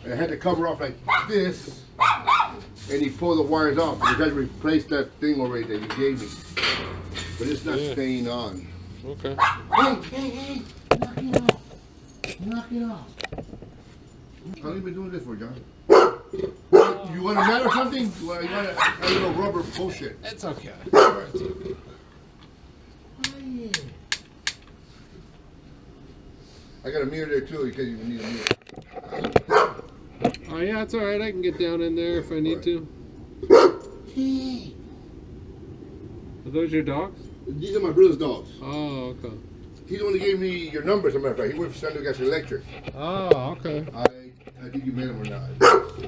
And I had to cover off like this, and he pulled the wires off. I had to replace that thing already that you gave me, but it's not staying on. Okay. Hey! Knock it off! Knock it off! How long you been doing this for, John? You want a mat or something? You want a little rubber bullshit? It's okay. I got a mirror there too, because you need a mirror. Oh yeah, it's all right. I can get down in there if I need to. Are those your dogs? These are my brother's dogs. Oh, okay. He's the one that gave me your number, as a matter of fact. He worked for San Luis Electric. Oh, okay. I think you met him or not.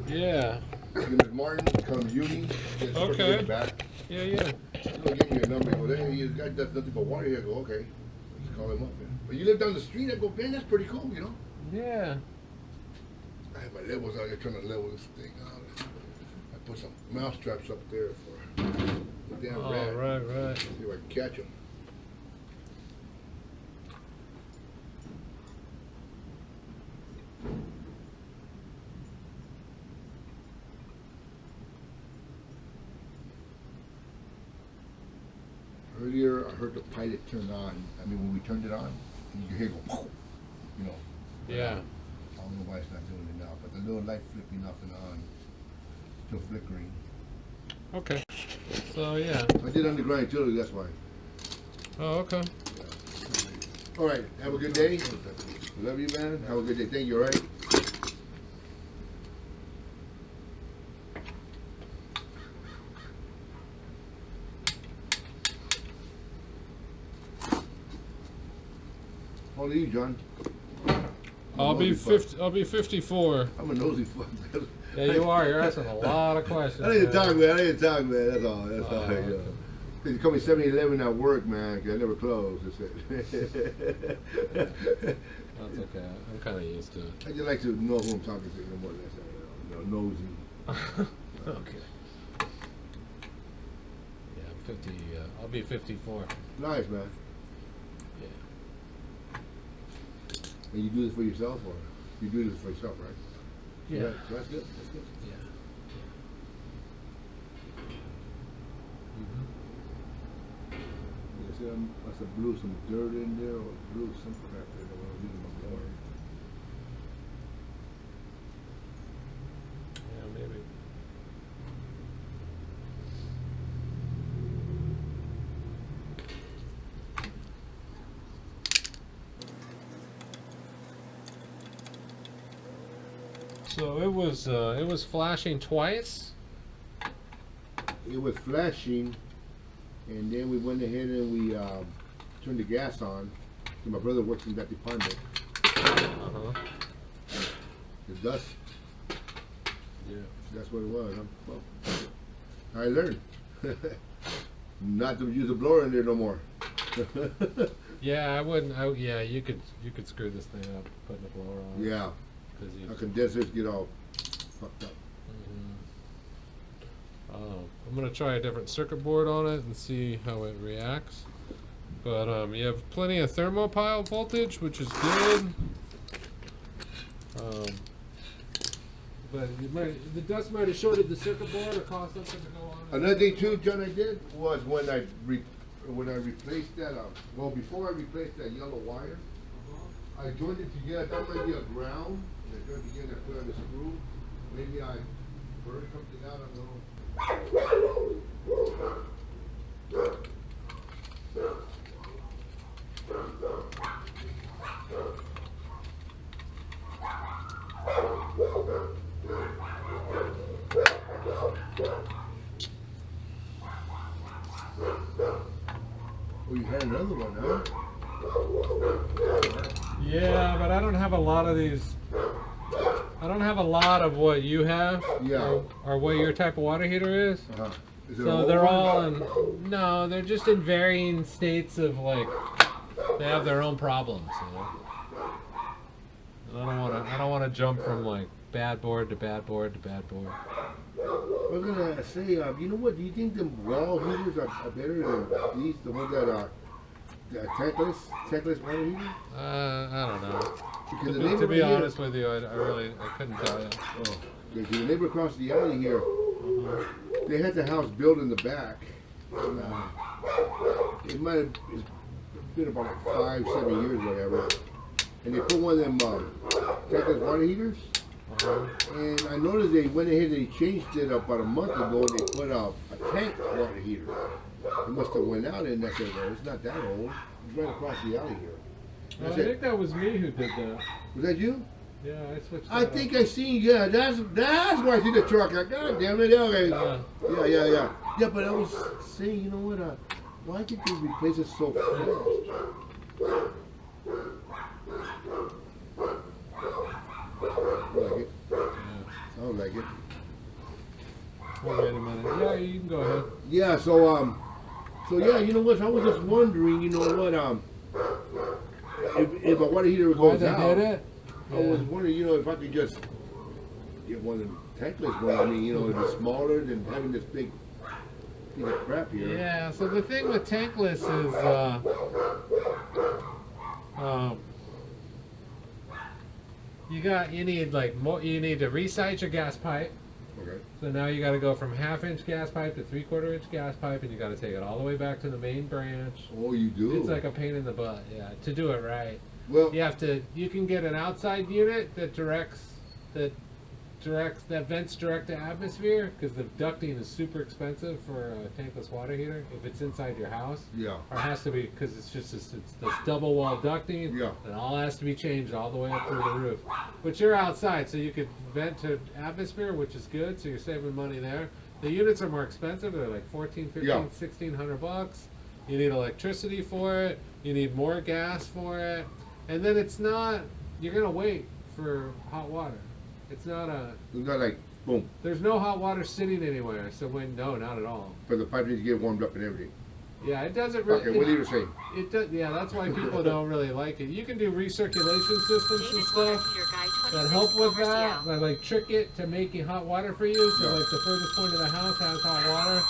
Yeah. His name is Martin. He comes Uni. Okay. Back. Yeah, yeah. He's going to give me your number. He goes, hey, this guy does nothing but water here. I go, okay. Let's call him up. Man. But you live down the street. I go, man, that's pretty cool, you know? Yeah. I have my levels out here trying to level this thing out. I put some mouse traps up there for the damn rat. Right. See if I can catch him. Earlier, I heard the pilot turn on. I mean, when we turned it on, and you could hear it go, you know. Yeah. I don't know why it's not doing it now, but the little light flipping off and on, still flickering. Okay. So yeah. I did underground utility, that's why. Oh, okay. Yeah. All right, have a good day. Love you, man. Have a good day. Thank you, all right? How old are you, John? I'll be 54. I'm a nosy fuck. Yeah, you are. You're asking a lot of questions. I need to talk, man. That's all. That's all. You know. They call me 7-Eleven at work, man, because I never close. That's it. That's okay. I'm kind of used to it. I just like to know who I'm talking to, no more than that. You know, nosy. Okay. Yeah, I'm 50. I'll be 54. Nice, man. Yeah. And you do this for yourself, or you do this for yourself, right? Yeah. So that's good. That's good. Yeah. You see, I must have blew some dirt in there, or blew some crap in there when I was using my blower. Yeah, maybe. So it was flashing twice. It was flashing, and then we went ahead and we turned the gas on. So my brother works in that department. The dust. Yeah. That's what it was. Well, I learned not to use a blower in there no more. Yeah, I wouldn't. Yeah, you could screw this thing up putting a blower on. Yeah. Our condensers get all fucked up. I'm gonna try a different circuit board on it and see how it reacts. But you have plenty of thermopile voltage, which is good. But the dust might have shorted the circuit board or caused something to go on. Another thing too, John, I did was when I replaced that. Well, before I replaced that yellow wire, I joined it together. I thought it might be a ground. And I joined it together. I put on the screw. Maybe I burned something out. I don't know. Oh, you had another one, huh? Yeah, but I don't have a lot of these. I don't have a lot of what you have. Yeah. Or what your type of water heater is. Is it So they're all in. No, they're just in varying states of like. They have their own problems. You know? And I don't want to jump from like bad board to bad board to bad board. I was gonna say, you know what? Do you think the wall heaters are better than these? The ones that are tankless water heaters? I don't know. Because the neighbor To be right here- honest with you, I couldn't tell you. Oh, okay, the neighbor across the alley here, they had the house built in the back. And, it might have it's been about like 5-7 years, whatever. And they put one of them Texas water heaters. And I noticed they went ahead and they changed it about a month ago. They put a tank water heater. It must have went out, and I said, well, it's not that old. It's right across the alley here. Well, I think that was me who did that. Was that you? Yeah, I switched. I think I seen, yeah, that's why I see the truck. Like, God damn it, okay. Yeah. Yeah, but I was saying, you know what, why did they replace it so fast? Like it. Yeah. Sounds like it. Well, wait a minute. Yeah, you can go ahead. Yeah, so yeah, you know what, I was just wondering, you know what, if a water heater Why goes they out. did it? I was wondering, you know, if I could just get one of them tankless ones. I mean, you know, it'd be smaller than having this big piece of crap here. Yeah, so the thing with tankless is, you need to resize your gas pipe. Okay. So now you got to go from 1/2-inch gas pipe to 3/4-inch gas pipe, and you got to take it all the way back to the main branch. Oh, you do? It's like a pain in the butt, yeah, to do it right. Well, You can get an outside unit that vents direct to atmosphere, because the ducting is super expensive for a tankless water heater if it's inside your house. yeah. Or it has to be, because it's this double wall ducting. Yeah. And all has to be changed all the way up through the roof. But you're outside, so you could vent to atmosphere, which is good, so you're saving money there. The units are more expensive. They're like $1,400, $1,500, Yeah. $1,600. You need electricity for it. You need more gas for it. And then you're going to wait for hot water. It's not like, boom, there's no hot water sitting anywhere. So no, not at all. but the pipe needs to get warmed up and everything. Yeah, it doesn't really. Okay, what are you saying? It does. Yeah, that's why people don't really like it. You can do recirculation systems and stuff that help with that. That like trick it to making hot water for you. So like the furthest point of the house has hot water,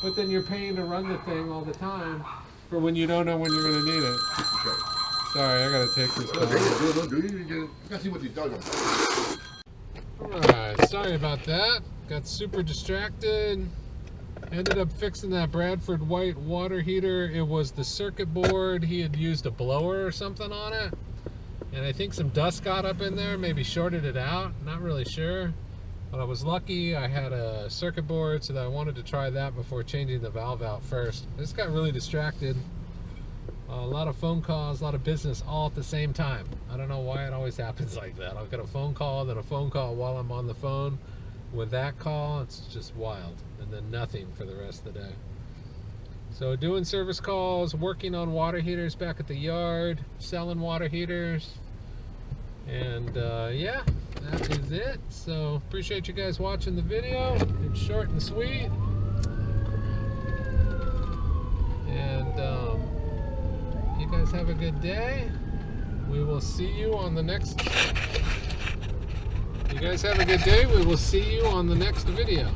but then you're paying to run the thing all the time for when you don't know when you're going to need it. Okay. Sorry, I got to take this call. I gotta see what he's done. Alright, sorry about that. Got super distracted. Ended up fixing that Bradford white water heater. It was the circuit board. He had used a blower or something on it. And I think some dust got up in there, maybe shorted it out. Not really sure. But I was lucky I had a circuit board, so that I wanted to try that before changing the valve out first. I just got really distracted. A lot of phone calls, a lot of business all at the same time. I don't know why it always happens like that. I'll get a phone call, then a phone call while I'm on the phone. With that call, it's just wild. And then nothing for the rest of the day. So doing service calls, working on water heaters back at the yard, selling water heaters. And yeah, that is it. So appreciate you guys watching the video. It's short and sweet. And you guys have a good day. We will see you on the next. You guys have a good day. We will see you on the next video.